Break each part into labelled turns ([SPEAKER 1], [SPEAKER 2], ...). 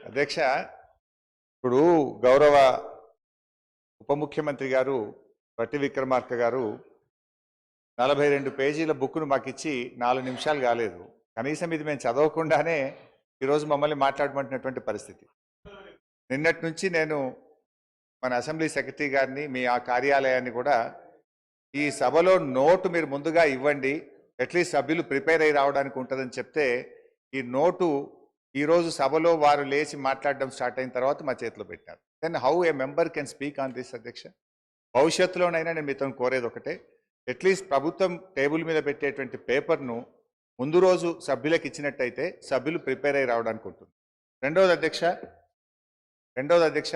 [SPEAKER 1] అధ్యక్ష, ఇప్పుడు గౌరవ ఉప ముఖ్యమంత్రి గారు బట్టి విక్రమార్క గారు 42 పేజీల బుక్ను మాకు ఇచ్చి 4 నిమిషాలు కాలేదు. కనీసం ఇది మేము చదవకుండానే ఈరోజు మమ్మల్ని మాట్లాడమంటున్నటువంటి పరిస్థితి. నిన్నటి నుంచి నేను మన అసెంబ్లీ సెక్రటరీ గారిని, మీ ఆ కార్యాలయాన్ని కూడా ఈ సభలో నోటు మీరు ముందుగా ఇవ్వండి, అట్లీస్ట్ సభ్యులు ప్రిపేర్ అయ్యి రావడానికి ఉంటుందని చెప్తే ఈ నోటు ఈరోజు సభలో వారు లేచి మాట్లాడడం స్టార్ట్ అయిన తర్వాత మా చేతిలో పెట్టారు. Then how a member can speak on this అధ్యక్ష? భవిష్యత్తులోనైనా నేను మీతో కోరేది ఒకటే, అట్లీస్ట్ ప్రభుత్వం టేబుల్ మీద పెట్టేటువంటి పేపర్ను ముందు రోజు సభ్యులకు ఇచ్చినట్టయితే సభ్యులు ప్రిపేర్ అయ్యి రావడానికి ఉంటుంది. రెండవది అధ్యక్ష,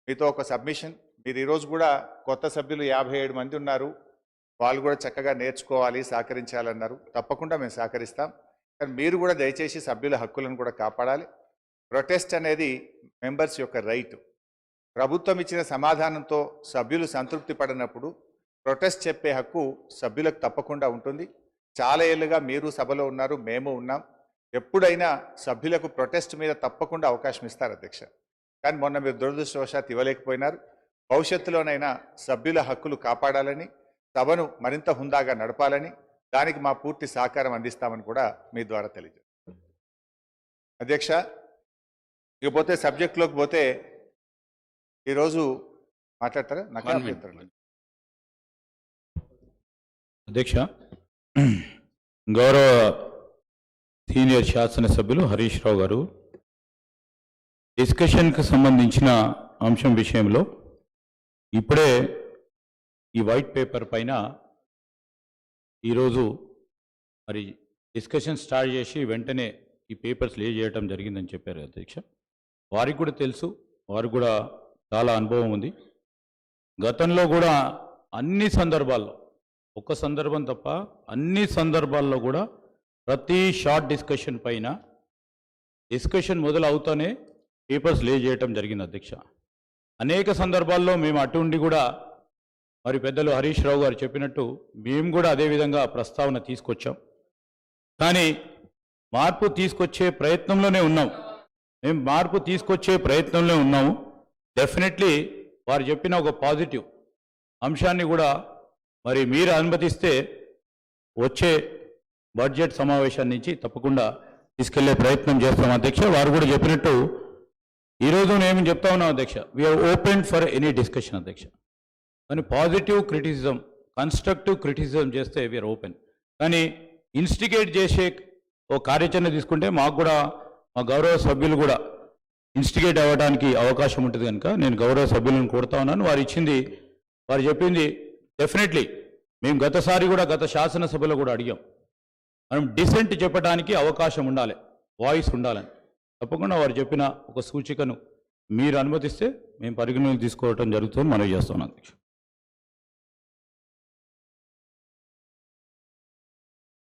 [SPEAKER 1] మీతో ఒక సబ్మిషన్. మీరు ఈరోజు కూడా కొత్త సభ్యులు 57 మంది ఉన్నారు, వాళ్ళు కూడా చక్కగా నేర్చుకోవాలి, సహకరించాలన్నారు. తప్పకుండా మేము సహకరిస్తాం. కానీ మీరు కూడా దయచేసి సభ్యుల హక్కులను కూడా కాపాడాలి. ప్రొటెస్ట్ అనేది మెంబర్స్ యొక్క రైట్. ప్రభుత్వం ఇచ్చిన సమాధానంతో సభ్యులు సంతృప్తి పడినప్పుడు ప్రొటెస్ట్ చెప్పే హక్కు సభ్యులకు తప్పకుండా ఉంటుంది. చాలా ఏళ్ళుగా మీరు సభలో ఉన్నారు, మేము ఉన్నాం. ఎప్పుడైనా సభ్యులకు ప్రొటెస్ట్ మీద తప్పకుండా అవకాశం ఇస్తారు అధ్యక్ష. కానీ మొన్న మీరు దురదృష్టవశాత్తు ఇవ్వలేకపోయినారు. భవిష్యత్తులోనైనా సభ్యుల హక్కులు కాపాడాలని, సభను మరింత హుందాగా నడపాలని, దానికి మా పూర్తి సహకారం అందిస్తామని కూడా మీ ద్వారా తెలియజేస్తాం అధ్యక్ష. ఇకపోతే సబ్జెక్టులోకి పోతే ఈరోజు మాట్లాడతారా? నాకు
[SPEAKER 2] అధ్యక్ష, గౌరవ సీనియర్ శాసనసభ్యులు హరీష్ రావు గారు డిస్కషన్కి సంబంధించిన అంశం విషయంలో ఇప్పుడే ఈ వైట్ పేపర్ పైన ఈరోజు మరి డిస్కషన్ స్టార్ట్ చేసి వెంటనే ఈ పేపర్స్ లే చేయడం జరిగిందని చెప్పారు అధ్యక్ష. వారికి కూడా తెలుసు, వారికి కూడా చాలా అనుభవం ఉంది. గతంలో కూడా అన్ని సందర్భాల్లో, ఒక్క సందర్భం తప్ప అన్ని సందర్భాల్లో కూడా ప్రతి షార్ట్ డిస్కషన్ పైన డిస్కషన్ మొదలవుతానే పేపర్స్ లే చేయటం జరిగింది అధ్యక్ష. అనేక సందర్భాల్లో మేము అటు ఉండి కూడా మరి పెద్దలు హరీష్ రావు గారు చెప్పినట్టు మేము కూడా అదేవిధంగా ప్రస్తావన తీసుకొచ్చాం. కానీ మార్పు తీసుకొచ్చే ప్రయత్నంలోనే ఉన్నాము. డెఫినెట్లీ వారు చెప్పిన ఒక పాజిటివ్ అంశాన్ని కూడా మరి మీరు అనుమతిస్తే వచ్చే బడ్జెట్ సమావేశాన్ని నుంచి తప్పకుండా తీసుకెళ్లే ప్రయత్నం చేస్తాం అధ్యక్ష. వారు కూడా చెప్పినట్టు ఈరోజు నేను చెప్తా ఉన్నాం అధ్యక్ష, we are open for any discussion అధ్యక్ష. కానీ పాజిటివ్ క్రిటిసిజం, కన్స్ట్రక్టివ్ క్రిటిసిజం చేస్తే వీఆర్ ఓపెన్. కానీ ఇన్స్టిగేట్ చేసే ఓ కార్యాచరణ తీసుకుంటే మాకు కూడా, మా గౌరవ సభ్యులు కూడా ఇన్స్టిగేట్ అవ్వడానికి అవకాశం ఉంటుంది కనుక నేను గౌరవ సభ్యులను కోరుతా ఉన్నాను. వారు చెప్పింది డెఫినెట్లీ మేము గత శాసనసభలో కూడా అడిగాం. మనం డిసెంట్ చెప్పడానికి అవకాశం ఉండాలి, వాయిస్ ఉండాలని. తప్పకుండా వారు చెప్పిన ఒక సూచికను మీరు అనుమతిస్తే మేము పరిగణలోకి తీసుకోవడం జరుగుతుందని మనవి చేస్తున్నాం అధ్యక్ష.